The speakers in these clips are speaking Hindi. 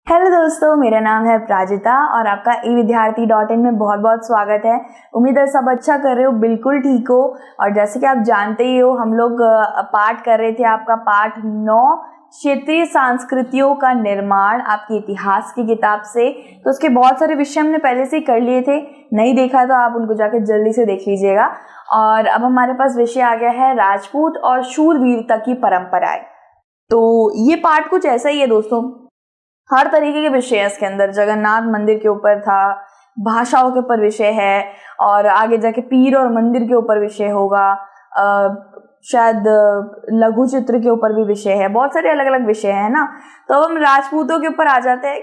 हेलो दोस्तों, मेरा नाम है प्राजिता और आपका evidyarthi.in में बहुत बहुत स्वागत है। उम्मीद है सब अच्छा कर रहे हो, बिल्कुल ठीक हो। और जैसे कि आप जानते ही हो, हम लोग पाठ कर रहे थे आपका पाठ 9 क्षेत्रीय संस्कृतियों का निर्माण आपके इतिहास की किताब से। तो उसके बहुत सारे विषय हमने पहले से ही कर लिए थे, नहीं देखा तो आप उनको जाकर जल्दी से देख लीजिएगा। और अब हमारे पास विषय आ गया है राजपूत और शूरवीरता की परंपराएं। तो ये पाठ कुछ ऐसा ही है दोस्तों, हर तरीके के विषय है इसके अंदर। जगन्नाथ मंदिर के ऊपर था, भाषाओं के ऊपर विषय है, और आगे जाके पीर और मंदिर के ऊपर विषय होगा, शायद लघु चित्र के ऊपर भी विषय है, बहुत सारे अलग अलग विषय है ना। तो अब हम राजपूतों के ऊपर आ जाते हैं।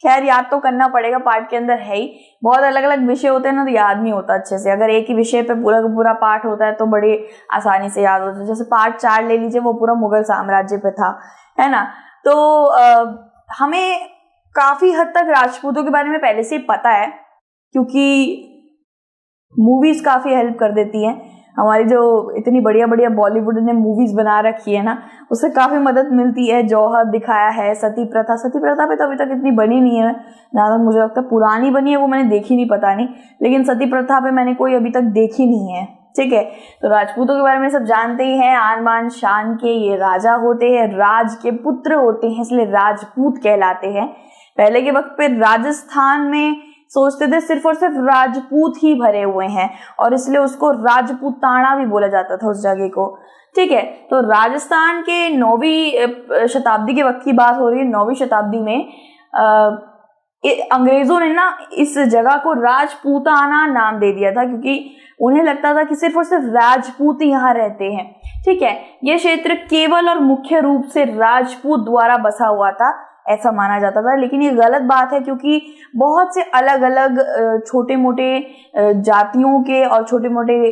खैर याद तो करना पड़ेगा, पाठ के अंदर है ही, बहुत अलग अलग विषय होते हैं ना, तो याद नहीं होता अच्छे से। अगर एक ही विषय पे पूरा का पूरा पाठ होता है तो बड़ी आसानी से याद होता है। जैसे पाठ 4 ले लीजिए, वो पूरा मुगल साम्राज्य पे था, है ना। तो हमें काफी हद तक राजपूतों के बारे में पहले से ही पता है, क्योंकि मूवीज काफी हेल्प कर देती हैं। हमारी जो इतनी बढ़िया बढ़िया बॉलीवुड ने मूवीज बना रखी है ना, उससे काफी मदद मिलती है। जौहर दिखाया है, सती प्रथा पे तो अभी तक इतनी बनी नहीं है, जहां तक मुझे लगता है पुरानी बनी है वो मैंने देखी नहीं, पता नहीं, लेकिन सती प्रथा पे मैंने कोई अभी तक देखी नहीं है। ठीक है, तो राजपूतों के बारे में सब जानते ही हैं। आन बान शान के ये राजा होते हैं, राज के पुत्र होते हैं, इसलिए राजपूत कहलाते हैं। पहले के वक्त पे राजस्थान में सोचते थे सिर्फ और सिर्फ राजपूत ही भरे हुए हैं, और इसलिए उसको राजपूताना भी बोला जाता था उस जगह को। ठीक है, तो राजस्थान के 9वीं शताब्दी के वक्त की बात हो रही है। 9वीं शताब्दी में अंग्रेजों ने ना इस जगह को राजपूताना नाम दे दिया था, क्योंकि उन्हें लगता था कि सिर्फ और सिर्फ राजपूत यहाँ रहते हैं। ठीक है, यह क्षेत्र केवल और मुख्य रूप से राजपूत द्वारा बसा हुआ था, ऐसा माना जाता था। लेकिन ये गलत बात है, क्योंकि बहुत से अलग अलग छोटे मोटे जातियों के और छोटे मोटे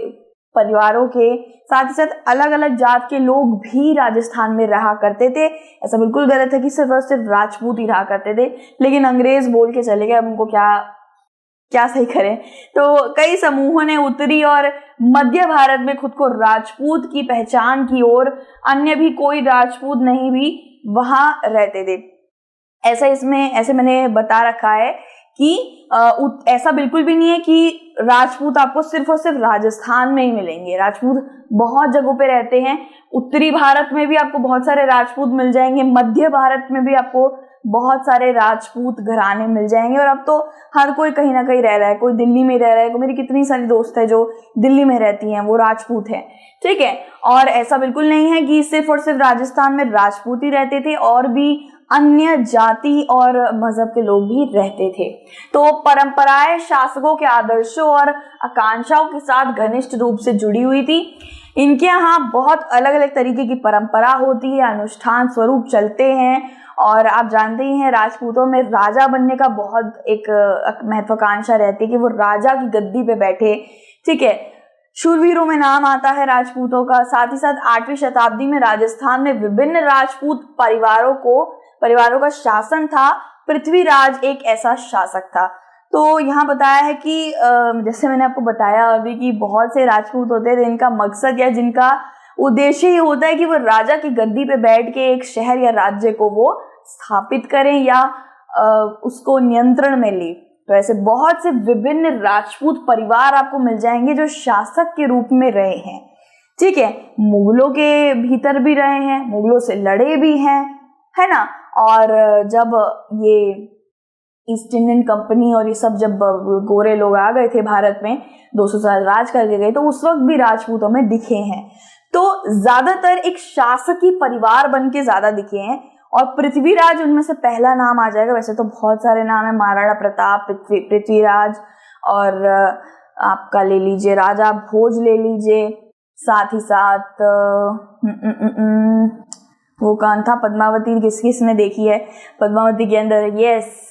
परिवारों के साथ ही साथ अलग अलग जात के लोग भी राजस्थान में रहा करते थे। ऐसा बिल्कुल गलत है कि सिर्फ और सिर्फ राजपूत ही रहा करते थे, लेकिन अंग्रेज बोल के चले गए, अब उनको क्या सही करें। तो कई समूहों ने उत्तरी और मध्य भारत में खुद को राजपूत की पहचान की, और अन्य भी कोई राजपूत नहीं भी वहां रहते थे। ऐसे मैंने बता रखा है कि ऐसा बिल्कुल भी नहीं है कि राजपूत आपको सिर्फ और सिर्फ राजस्थान में ही मिलेंगे। राजपूत बहुत जगहों पे रहते हैं। उत्तरी भारत में भी आपको बहुत सारे राजपूत मिल जाएंगे, मध्य भारत में भी आपको बहुत सारे राजपूत घराने मिल जाएंगे, और अब तो हर कोई कहीं ना कहीं रह रहा है। कोई दिल्ली में रह रहा है, मेरी कितनी सारी दोस्त है जो दिल्ली में रहती हैं, वो राजपूत हैं। ठीक है, और ऐसा बिल्कुल नहीं है कि सिर्फ और सिर्फ राजस्थान में राजपूत ही रहते थे, और भी अन्य जाति और मजहब के लोग भी रहते थे। तो परंपराएं शासकों के आदर्शों और आकांक्षाओं के साथ घनिष्ठ रूप से जुड़ी हुई थी। इनके यहाँ बहुत अलग अलग तरीके की परंपरा होती है, अनुष्ठान स्वरूप चलते हैं। और आप जानते ही हैं, राजपूतों में राजा बनने का बहुत एक महत्वाकांक्षा रहती है कि वो राजा की गद्दी पे बैठे। ठीक है, शूरवीरों में नाम आता है राजपूतों का। साथ ही साथ 8वीं शताब्दी में राजस्थान में विभिन्न राजपूत परिवारों का शासन था। पृथ्वीराज एक ऐसा शासक था। तो यहाँ बताया है कि जैसे मैंने आपको बताया अभी कि बहुत से राजपूत होते हैं जिनका मकसद या जिनका उद्देश्य ही होता है कि वो राजा की गद्दी पे बैठ के एक शहर या राज्य को वो स्थापित करें या उसको नियंत्रण में ले। तो ऐसे बहुत से विभिन्न राजपूत परिवार आपको मिल जाएंगे जो शासक के रूप में रहे हैं। ठीक है, मुगलों के भीतर भी रहे हैं, मुगलों से लड़े भी हैं, है ना। और जब ये ईस्ट इंडियन कंपनी और ये सब जब गोरे लोग आ गए थे भारत में, 200 साल राज करके गए, तो उस वक्त भी राजपूतों में दिखे हैं। तो ज्यादातर एक शासकीय परिवार बन के ज्यादा दिखे हैं, और पृथ्वीराज उनमें से पहला नाम आ जाएगा। वैसे तो बहुत सारे नाम है, महाराणा प्रताप, पृथ्वीराज, और आपका ले लीजिए राजा भोज ले लीजिए। साथ ही साथ वो कौन था, पद्मावती किसने देखी है, पद्मावती के अंदर यस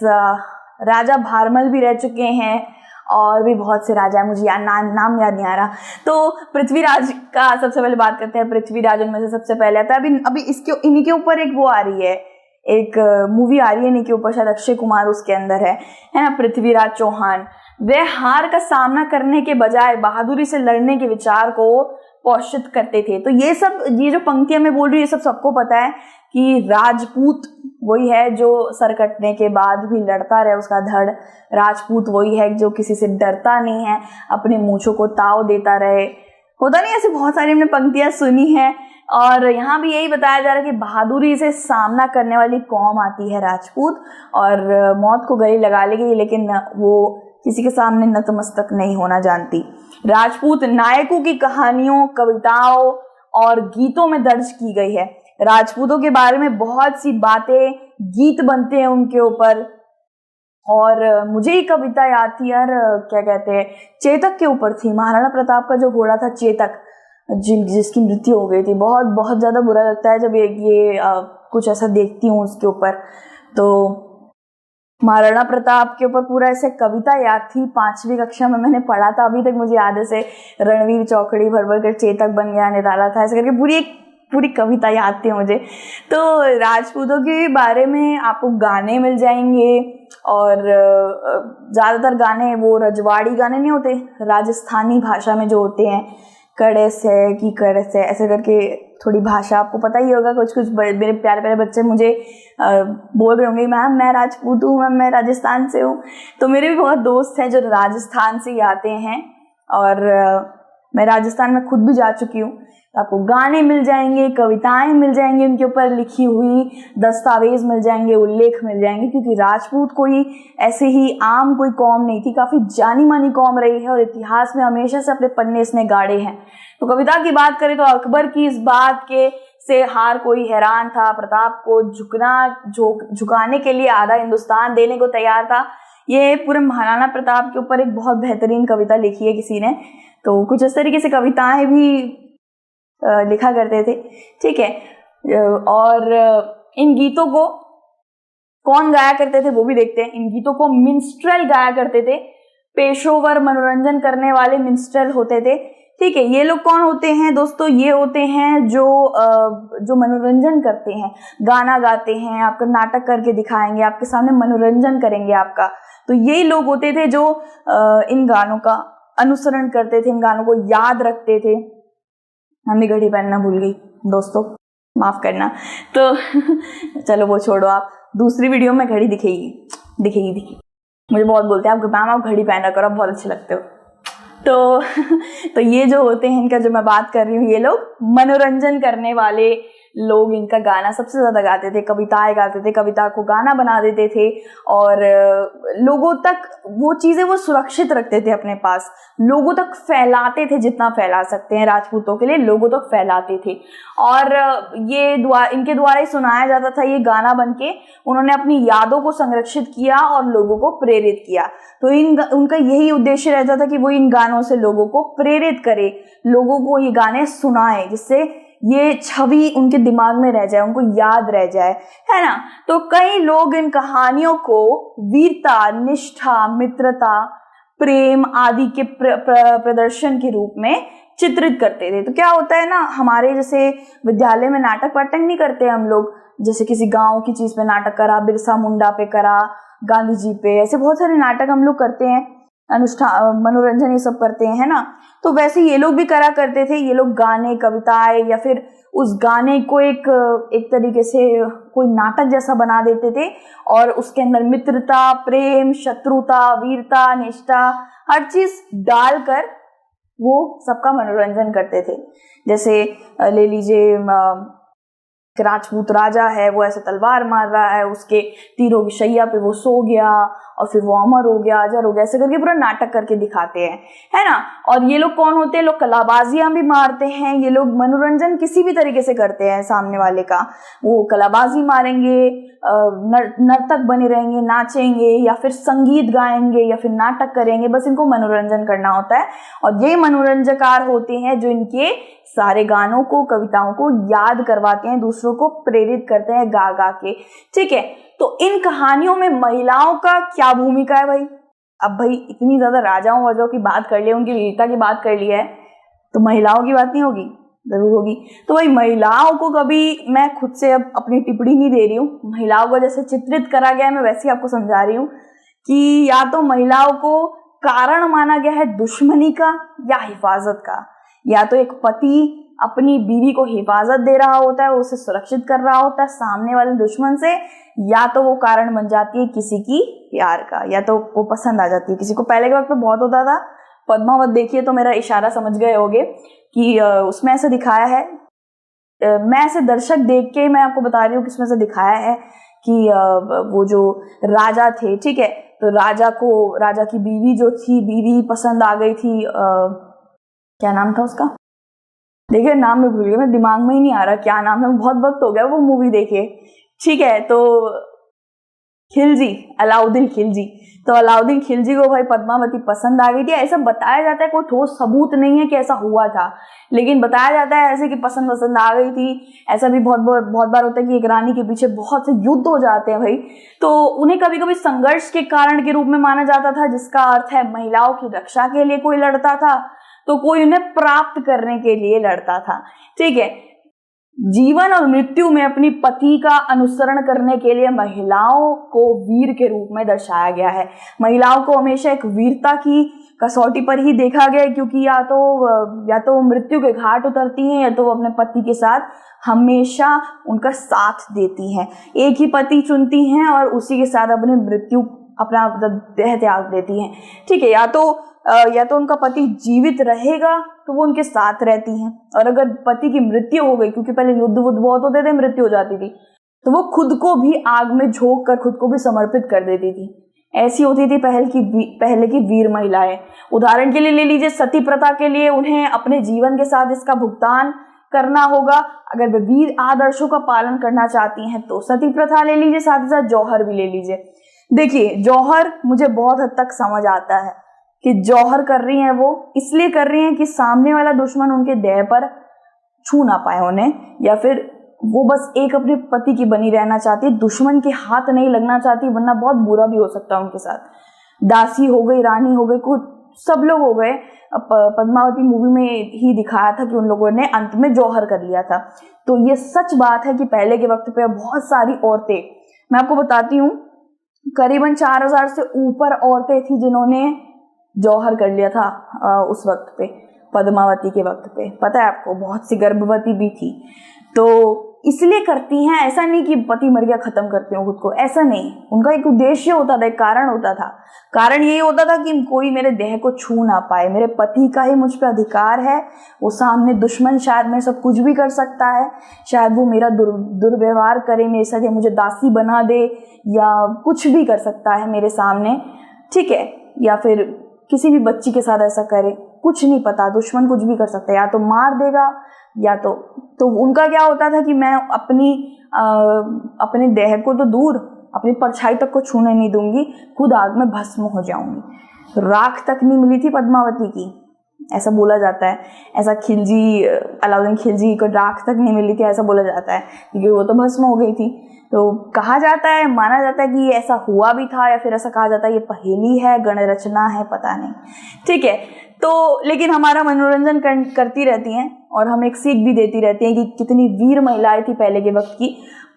राजा भारमल भी रह चुके हैं, और भी बहुत से राजा है, मुझे नाम याद नहीं आ रहा। तो पृथ्वीराज का सबसे पहले बात करते हैं। पृथ्वीराज उनमें से सबसे पहले आता है। अभी इन्हीं के ऊपर एक वो आ रही है, एक मूवी आ रही है इन्हीं के ऊपर, शायद अक्षय कुमार उसके अंदर है ना। पृथ्वीराज चौहान, वे हार का सामना करने के बजाय बहादुरी से लड़ने के विचार को पोषित करते थे। तो ये जो पंक्तियां मैं बोल रही हूँ, ये सब सबको पता है कि राजपूत वही है जो सर कटने के बाद भी लड़ता रहे उसका धड़। राजपूत वही है जो किसी से डरता नहीं है, अपने मूंछों को ताव देता रहे। होता नहीं, ऐसे बहुत सारी हमने पंक्तियां सुनी हैं। और यहाँ भी यही बताया जा रहा है कि बहादुरी से सामना करने वाली कौम आती है राजपूत, और मौत को गले लगा लेगी, लेकिन वो किसी के सामने नतमस्तक नहीं होना जानती। राजपूत नायकों की कहानियों, कविताओं और गीतों में दर्ज की गई है। राजपूतों के बारे में बहुत सी बातें, गीत बनते हैं उनके ऊपर। और मुझे एक कविता याद थी यार, क्या कहते हैं, चेतक के ऊपर थी। महाराणा प्रताप का जो घोड़ा था चेतक, जिसकी मृत्यु हो गई थी। बहुत बहुत ज्यादा बुरा लगता है जब ये कुछ ऐसा देखती हूँ उसके ऊपर। तो महाराणा प्रताप के ऊपर पूरा ऐसे कविता याद थी, 5वीं कक्षा में मैंने पढ़ा था, अभी तक मुझे याद है। से रणवीर चौकड़ी भर भर कर चेतक बन गया निराला था, ऐसे करके पूरी कविता याद थी मुझे। तो राजपूतों के बारे में आपको गाने मिल जाएंगे, और ज़्यादातर गाने वो रजवाड़ी गाने नहीं होते, राजस्थानी भाषा में जो होते हैं, कड़े से की कड़े से, ऐसे करके थोड़ी भाषा आपको पता ही होगा। कुछ मेरे प्यारे प्यारे बच्चे मुझे बोल रहे होंगे, मैम मैं राजपूत हूँ, मैम मैं राजस्थान से हूँ। तो मेरे भी बहुत दोस्त हैं जो राजस्थान से ही आते हैं, और मैं राजस्थान में खुद भी जा चुकी हूँ। आपको गाने मिल जाएंगे, कविताएं मिल जाएंगी, उनके ऊपर लिखी हुई दस्तावेज मिल जाएंगे, उल्लेख मिल जाएंगे, क्योंकि राजपूत कोई ऐसे ही आम कोई कौम नहीं थी, काफी जानी मानी कौम रही है, और इतिहास में हमेशा से अपने पन्ने इसने गाड़े हैं। तो कविता की बात करें तो अकबर की इस बात के से हार कोई हैरान था। प्रताप को झुकाने के लिए आधा हिंदुस्तान देने को तैयार था। ये पूरे महाराणा प्रताप के ऊपर एक बहुत बेहतरीन कविता लिखी है किसी ने। तो कुछ इस तरीके से कविताएं भी लिखा करते थे, ठीक है। और इन गीतों को कौन गाया करते थे वो भी देखते हैं। इन गीतों को मिन्स्ट्रेल गाया करते थे, पेशेवर मनोरंजन करने वाले मिन्स्ट्रेल होते थे, ठीक है। ये लोग कौन होते हैं दोस्तों? ये होते हैं जो मनोरंजन करते हैं, गाना गाते हैं, आपका नाटक करके दिखाएंगे, आपके सामने मनोरंजन करेंगे आपका। तो यही लोग होते थे जो इन गानों का अनुसरण करते थे, इन गानों को याद रखते थे। हमने घड़ी पहनना भूल गई दोस्तों, माफ करना। तो चलो वो छोड़ो, आप दूसरी वीडियो में घड़ी दिखेगी। मुझे बहुत बोलते हैं आप मैम आप घड़ी पहना करो, आप बहुत अच्छे लगते हो। तो ये जो होते हैं, इनका जो मैं बात कर रही हूँ, ये लोग मनोरंजन करने वाले लोग इनका गाना सबसे ज्यादा गाते थे, कविताएं गाते थे, कविता को गाना बना देते थे, और लोगों तक वो चीजें वो सुरक्षित रखते थे अपने पास, लोगों तक फैलाते थे, जितना फैला सकते हैं राजपूतों के लिए लोगों तक फैलाते थे। और ये इनके द्वारा ही सुनाया जाता था ये गाना बनके। उन्होंने अपनी यादों को संरक्षित किया और लोगों को प्रेरित किया। तो उनका यही उद्देश्य रहता था कि वो इन गानों से लोगों को प्रेरित करे, लोगों को ये गाने सुनाए, जिससे ये छवि उनके दिमाग में रह जाए, उनको याद रह जाए, है ना। तो कई लोग इन कहानियों को वीरता, निष्ठा, मित्रता, प्रेम आदि के प्रदर्शन के रूप में चित्रित करते थे। तो क्या होता है ना, हमारे जैसे विद्यालय में नाटक वाटक नहीं करते हम लोग, जैसे किसी गांव की चीज पे नाटक करा, बिरसा मुंडा पे करा, गांधी जी पे, ऐसे बहुत सारे नाटक हम लोग करते हैं, अनुष्ठान मनोरंजन ये सब करते हैं, है ना। तो वैसे ये लोग भी करा करते थे। ये लोग गाने, कविताएं, या फिर उस गाने को एक तरीके से कोई नाटक जैसा बना देते थे, और उसके अंदर मित्रता, प्रेम, शत्रुता, वीरता, निष्ठा, हर चीज डालकर वो सबका मनोरंजन करते थे। जैसे ले लीजिए, राजपूत राजा है, वो ऐसे तलवार मार रहा है, उसके तीरों की शैया पे वो सो गया, और फिर वो अमर हो गया, अजर हो गया, ऐसे करके पूरा नाटक करके दिखाते हैं, है ना। और ये लोग कौन होते हैं? लोग कलाबाजियां भी मारते हैं। ये लोग मनोरंजन किसी भी तरीके से करते हैं सामने वाले का। वो कलाबाजी मारेंगे, नर्तक बने रहेंगे, नाचेंगे, या फिर संगीत गाएंगे, या फिर नाटक करेंगे, बस इनको मनोरंजन करना होता है। और ये मनोरंजकार होते हैं जो इनके सारे गानों को, कविताओं को याद करवाते हैं, दूसरों को प्रेरित करते हैं गा गा के, ठीक है। तो इन कहानियों में महिलाओं का क्या भूमिका है भाई? अब भाई इतनी ज्यादा राजाओं वाजाओं की बात कर ली, उनकी वीरता की बात कर ली है, तो महिलाओं की बात नहीं होगी? जरूर होगी। तो भाई महिलाओं को कभी, मैं खुद से अब अपनी टिप्पणी नहीं दे रही हूँ, महिलाओं को जैसे चित्रित करा गया है मैं वैसे ही आपको समझा रही हूँ कि या तो महिलाओं को कारण माना गया है दुश्मनी का या हिफाजत का। या तो एक पति अपनी बीवी को हिफाजत दे रहा होता है, उसे सुरक्षित कर रहा होता है सामने वाले दुश्मन से, या तो वो कारण बन जाती है किसी की प्यार का, या तो वो पसंद आ जाती है किसी को। पहले के वक्त में बहुत होता था। पद्मावत देखिए तो मेरा इशारा समझ गए होगे कि उसमें ऐसा दिखाया है, मैं ऐसे दर्शक देख के मैं आपको बता रही हूँ कि इसमें से दिखाया है कि वो जो राजा थे, ठीक है, तो राजा की बीवी जो थी, बीवी पसंद आ गई थी, क्या नाम था उसका, देखिए नाम में भूल गई, मैं दिमाग में ही नहीं आ रहा क्या नाम है, बहुत वक्त हो गया वो मूवी देखे, ठीक है। तो खिलजी, अलाउद्दीन खिलजी, तो अलाउद्दीन खिलजी को भाई पद्मावती पसंद आ गई थी। ऐसा बताया जाता है, कोई ठोस सबूत नहीं है कि ऐसा हुआ था, लेकिन बताया जाता है ऐसे कि पसंद आ गई थी। ऐसा भी बहुत बार होता है कि एक रानी के पीछे बहुत से युद्ध हो जाते हैं भाई, तो उन्हें कभी कभी संघर्ष के कारण के रूप में माना जाता था, जिसका अर्थ है महिलाओं की रक्षा के लिए कोई लड़ता था, तो कोई उन्हें प्राप्त करने के लिए लड़ता था, ठीक है। जीवन और मृत्यु में अपनी पति का अनुसरण करने के लिए महिलाओं को वीर के रूप में दर्शाया गया है। महिलाओं को हमेशा एक वीरता की कसौटी पर ही देखा गया है, क्योंकि या तो मृत्यु के घाट उतरती हैं, या तो वो अपने पति के साथ हमेशा उनका साथ देती हैं। एक ही पति चुनती हैं और उसी के साथ अपना देह त्याग देती हैं, ठीक है। या तो उनका पति जीवित रहेगा तो वो उनके साथ रहती हैं, और अगर पति की मृत्यु हो गई, क्योंकि पहले युद्ध बहुत होते थे, मृत्यु हो जाती थी, तो वो खुद को भी आग में झोंक कर खुद को भी समर्पित कर देती थी। ऐसी होती थी पहले की वीर महिलाएं। उदाहरण के लिए ले लीजिए, सती प्रथा के लिए उन्हें अपने जीवन के साथ इसका भुगतान करना होगा। अगर वे वीर आदर्शों का पालन करना चाहती हैं तो सती प्रथा ले लीजिए, साथ ही साथ जौहर भी ले लीजिए। देखिए जौहर मुझे बहुत हद तक समझ आता है कि जौहर कर रही हैं, वो इसलिए कर रही हैं कि सामने वाला दुश्मन उनके देह पर छू ना पाए उन्हें, या फिर वो बस एक अपने पति की बनी रहना चाहती है, दुश्मन के हाथ नहीं लगना चाहती, वरना बहुत बुरा भी हो सकता है उनके साथ। दासी हो गई, रानी हो गई, कुछ सब लोग हो गए। पद्मावती मूवी में ही दिखाया था कि उन लोगों ने अंत में जौहर कर लिया था। तो ये सच बात है कि पहले के वक्त पे बहुत सारी औरतें, मैं आपको बताती हूँ, करीबन 4000 से ऊपर औरतें थी जिन्होंने जौहर कर लिया था उस वक्त पे, पद्मावती के वक्त पे। पता है आपको, बहुत सी गर्भवती भी थी। तो इसलिए करती हैं, ऐसा नहीं कि पति मर गया खत्म करती हूँ खुद को, ऐसा नहीं। उनका एक उद्देश्य होता था, एक कारण होता था। कारण यही होता था कि कोई मेरे देह को छू ना पाए, मेरे पति का ही मुझ पर अधिकार है। वो सामने दुश्मन शायद मेरे साथ कुछ भी कर सकता है, शायद वो मेरा दुर्व्यवहार करे मेरे साथ, या मुझे दासी बना दे, या कुछ भी कर सकता है मेरे सामने, ठीक है। या फिर किसी भी बच्ची के साथ ऐसा करे, कुछ नहीं पता, दुश्मन कुछ भी कर सकता है, या तो मार देगा, या तो उनका क्या होता था कि मैं अपने देह को तो दूर, अपनी परछाई तक को छूने नहीं दूंगी, खुद आग में भस्म हो जाऊंगी। राख तक नहीं मिली थी पद्मावती की, ऐसा बोला जाता है। ऐसा अलाउद्दीन खिलजी को राख तक नहीं मिली थी, ऐसा बोला जाता है, क्योंकि वो तो भस्म हो गई थी। तो कहा जाता है, माना जाता है कि ऐसा हुआ भी था, या फिर ऐसा कहा जाता है ये पहेली है, गण रचना है, पता नहीं, ठीक है। तो लेकिन हमारा मनोरंजन करती रहती हैं और हमें एक सीख भी देती रहती हैं कि कितनी वीर महिलाएं थी पहले के वक्त की।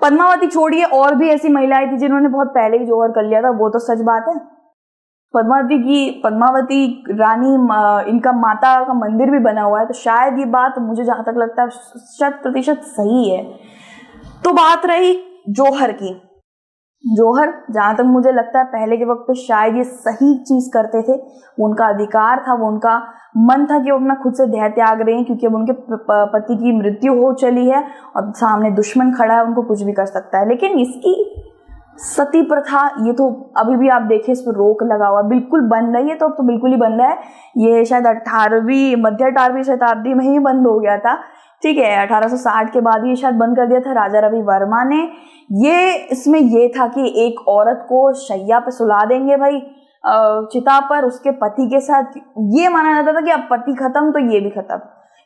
पद्मावती छोड़िए, और भी ऐसी महिलाएं थी जिन्होंने बहुत पहले ही जौहर कर लिया था, वो तो सच बात है। पद्मावती रानी, इनका माता का मंदिर भी बना हुआ है, तो शायद ये बात मुझे जहां तक लगता है 100% सही है। तो बात रही जौहर की। जौहर जहां तक मुझे लगता है पहले के वक्त पे शायद ये सही चीज करते थे, उनका अधिकार था, वो उनका मन था कि वो अपना खुद से देह त्याग रहे हैं, क्योंकि अब उनके पति की मृत्यु हो चली है और सामने दुश्मन खड़ा है, उनको कुछ भी कर सकता है। लेकिन इसकी सती प्रथा, ये तो अभी भी आप देखिए इस पर रोक लगा हुआ, बिल्कुल बंद है ये तो, अब तो बिल्कुल ही बंद है। ये शायद मध्य 18वीं शताब्दी में ही बंद हो गया था, ठीक है। 1860 के बाद ये शायद बंद कर दिया था राजा रवि वर्मा ने। इसमें ये था कि एक औरत को शैया पे सुला देंगे भाई, चिता पर उसके पति के साथ। ये माना जाता था कि अब पति खत्म तो ये भी खत्म,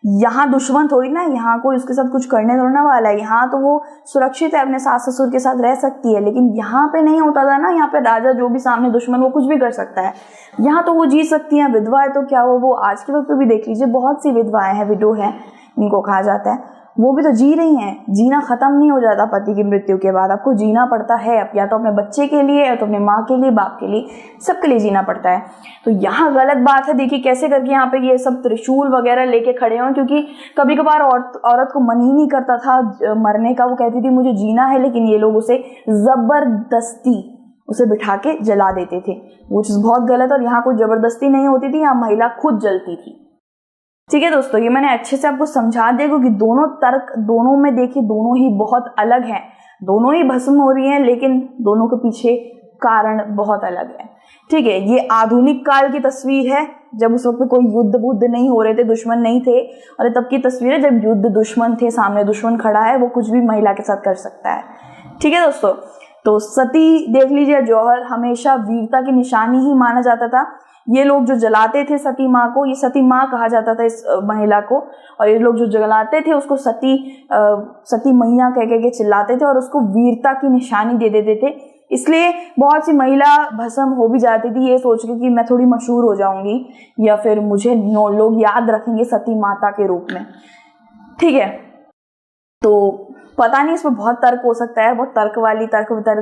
यहाँ दुश्मन थोड़ी ना, यहाँ कोई उसके साथ कुछ करने थोड़ा वाला है, यहाँ तो वो सुरक्षित है, अपने सास ससुर के साथ रह सकती है। लेकिन यहाँ पे नहीं होता था ना, यहाँ पे राजा जो भी सामने दुश्मन, वो कुछ भी कर सकता है। यहाँ तो वो जी सकती हैं। विधवा है तो क्या वो आज के वक्त पे भी देख लीजिए, बहुत सी विधवाएं हैं, विडो है इनको कहा जाता है, वो भी तो जी रही हैं, जीना खत्म नहीं हो जाता पति की मृत्यु के बाद, आपको जीना पड़ता है, अब या तो अपने बच्चे के लिए या तो अपने माँ के लिए, बाप के लिए, सबके लिए जीना पड़ता है। तो यहाँ गलत बात है। देखिए कैसे करके यहाँ पे ये सब त्रिशूल वगैरह लेके खड़े हों, क्योंकि कभी कभार औरत को मन ही नहीं करता था मरने का, वो कहती थी मुझे जीना है, लेकिन ये लोग उसे जबरदस्ती उसे बिठा के जला देते थे, वो चीज़ बहुत गलत। और यहाँ कोई जबरदस्ती नहीं होती थी, यहाँ महिला खुद जलती थी। ठीक है दोस्तों, ये मैंने अच्छे से आपको समझा दिया, क्योंकि दोनों तर्क, दोनों में देखिए दोनों ही बहुत अलग हैं, दोनों ही भस्म हो रही हैं, लेकिन दोनों के पीछे कारण बहुत अलग है। ठीक है, ये आधुनिक काल की तस्वीर है, जब उस वक्त कोई युद्ध बुद्ध नहीं हो रहे थे, दुश्मन नहीं थे, और ये तब की तस्वीर है जब युद्ध दुश्मन थे, सामने दुश्मन खड़ा है, वो कुछ भी महिला के साथ कर सकता है। ठीक है दोस्तों, तो सती देख लीजिए, जौहर हमेशा वीरता की निशानी ही माना जाता था। ये लोग जो जलाते थे सती माँ को, ये सती माँ कहा जाता था इस महिला को, और ये लोग जो जलाते थे उसको सती मैया कह के चिल्लाते थे और उसको वीरता की निशानी दे देते थे। इसलिए बहुत सी महिला भस्म हो भी जाती थी, ये सोच के कि मैं थोड़ी मशहूर हो जाऊंगी या फिर मुझे लोग याद रखेंगे सती माता के रूप में। ठीक है, तो पता नहीं, इसमें बहुत तर्क हो सकता है, बहुत तर्क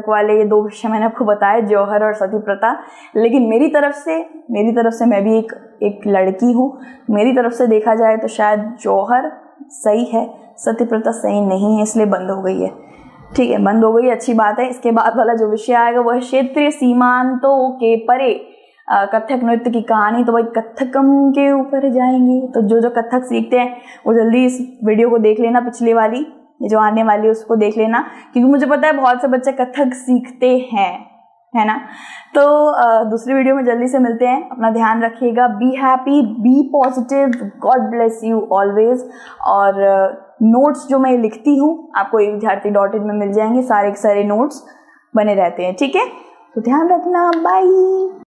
वाले ये दो विषय मैंने आपको बताया, जौहर और सती प्रथा। लेकिन मेरी तरफ से मैं भी एक लड़की हूँ, मेरी तरफ से देखा जाए तो शायद जौहर सही है, सती प्रथा सही नहीं है, इसलिए बंद हो गई है। ठीक है, बंद हो गई, अच्छी बात है। इसके बाद वाला जो विषय आएगा वो है क्षेत्रीय सीमांतों के परे कथक नृत्य की कहानी। तो भाई कथकम के ऊपर जाएंगे, तो जो कथक सीखते हैं वो जल्दी इस वीडियो को देख लेना, पिछली वाली, ये जो आने वाली है उसको देख लेना, क्योंकि मुझे पता है बहुत से बच्चे कथक सीखते हैं, है ना। तो दूसरी वीडियो में जल्दी से मिलते हैं, अपना ध्यान रखिएगा, be happy, be positive, God bless you always. और नोट्स जो मैं लिखती हूँ आपको ekvidyarthi.in में मिल जाएंगे, सारे नोट्स बने रहते हैं। ठीक है, तो ध्यान रखना, बाय।